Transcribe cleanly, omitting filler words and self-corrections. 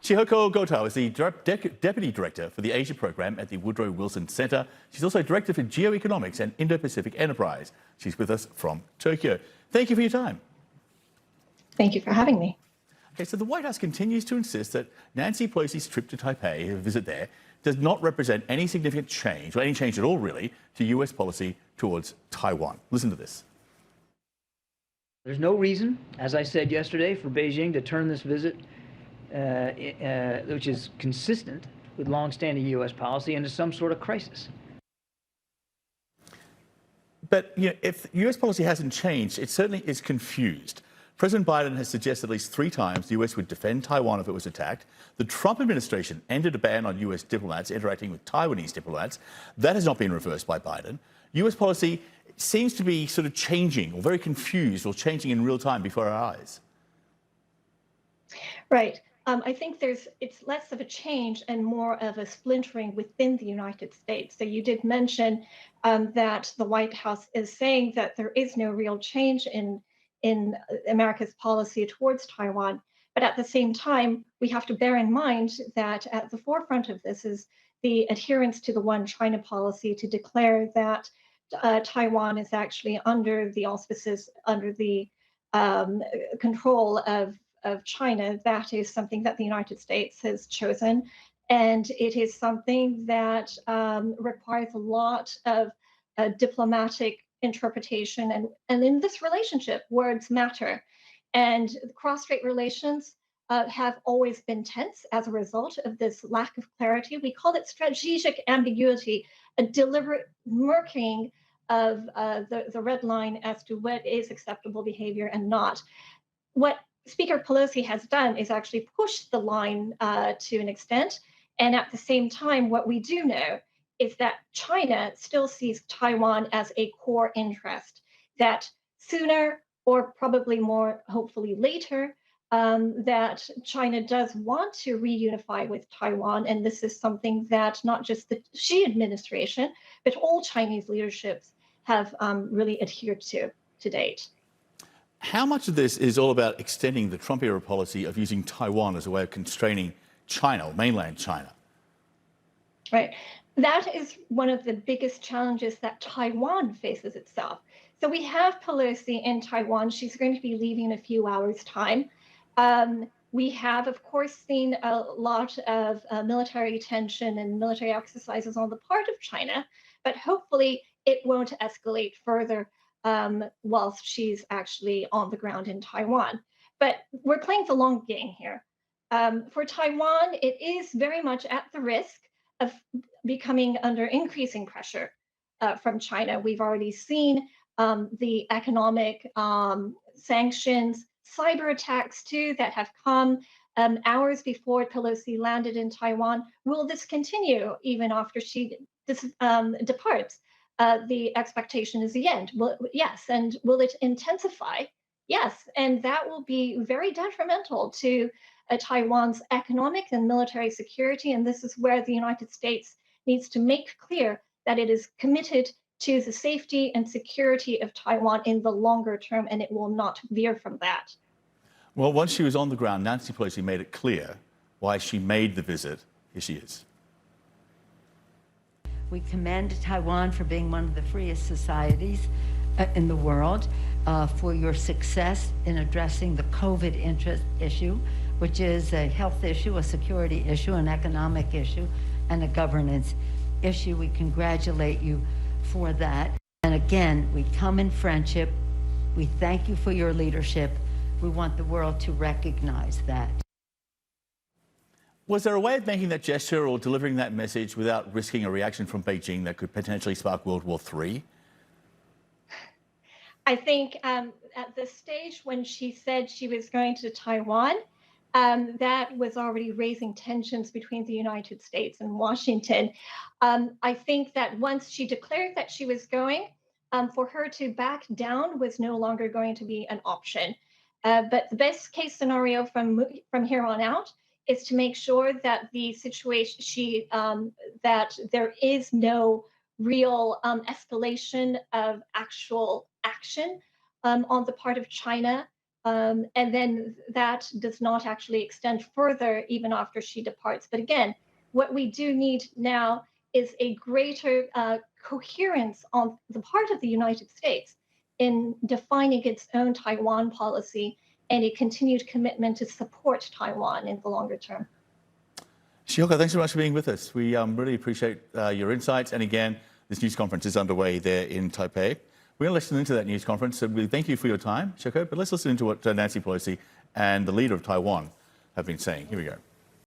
Shihoko Goto is the Deputy Director for the Asia Program at the Woodrow Wilson Center. She's also Director for Geoeconomics and Indo-Pacific Enterprise. She's with us from Tokyo. Thank you for your time. Thank you for having me. Okay, so the White House continues to insist that Nancy Pelosi's trip to Taipei, her visit there, does not represent any significant change, or any change at all really, to US policy towards Taiwan. Listen to this. There's no reason, as I said yesterday, for Beijing to turn this visit, which is consistent with longstanding U.S. policy, into some sort of crisis. But if U.S. policy hasn't changed, it certainly is confused. President Biden has suggested at least 3 times the U.S. would defend Taiwan if it was attacked. The Trump administration ended a ban on U.S. diplomats interacting with Taiwanese diplomats. That has not been reversed by Biden. U.S. policy seems to be sort of changing, or very confused, or changing in real time before our eyes. Right. I think it's less of a change and more of a splintering within the United States. So you did mention that the White House is saying that there is no real change in America's policy towards Taiwan. But at the same time, we have to bear in mind that at the forefront of this is the adherence to the One China policy, to declare that Taiwan is actually under the auspices, under the control of China. That is something that the United States has chosen. And it is something that requires a lot of diplomatic interpretation. And in this relationship, words matter. And cross-strait relations have always been tense as a result of this lack of clarity. We call it strategic ambiguity, a deliberate murking of the red line as to what is acceptable behavior and not. What Speaker Pelosi has done is actually push the line to an extent. And at the same time, what we do know is that China still sees Taiwan as a core interest, that sooner or probably more, hopefully later, that China does want to reunify with Taiwan. And this is something that not just the Xi administration, but all Chinese leaderships have really adhered to date. How much of this is all about extending the Trump-era policy of using Taiwan as a way of constraining China, or mainland China? Right. That is one of the biggest challenges that Taiwan faces itself. So we have Pelosi in Taiwan. She's going to be leaving in a few hours' time. We have, of course, seen a lot of military tension and military exercises on the part of China, but hopefully it won't escalate further whilst she's actually on the ground in Taiwan. But we're playing the long game here. For Taiwan, it is very much at the risk of becoming under increasing pressure from China. We've already seen the economic sanctions, cyber attacks too, that have come hours before Pelosi landed in Taiwan. Will this continue even after she departs? The expectation is the end. Yes. And will it intensify? Yes. And that will be very detrimental to Taiwan's economic and military security. And this is where the United States needs to make clear that it is committed to the safety and security of Taiwan in the longer term, and it will not veer from that. Well, once she was on the ground, Nancy Pelosi made it clear why she made the visit. Here she is. We commend Taiwan for being one of the freest societies in the world, for your success in addressing the COVID issue, which is a health issue, a security issue, an economic issue, and a governance issue. We congratulate you for that. And again, we come in friendship. We thank you for your leadership. We want the world to recognize that. Was there a way of making that gesture or delivering that message without risking a reaction from Beijing that could potentially spark World War III? I think at the stage when she said she was going to Taiwan, that was already raising tensions between the United States and Washington. I think that once she declared that she was going, for her to back down was no longer going to be an option. But the best case scenario from here on out is to make sure that the situation, that there is no real escalation of actual action on the part of China And then that does not actually extend further even after she departs. But again, what we do need now is a greater coherence on the part of the United States in defining its own Taiwan policy and a continued commitment to support Taiwan in the longer term. Shihoko, thanks so much for being with us. We really appreciate your insights. And again, this news conference is underway there in Taipei. We're going to listen into that news conference. So we thank you for your time, Shihoko, but let's listen into what Nancy Pelosi and the leader of Taiwan have been saying. Here we go.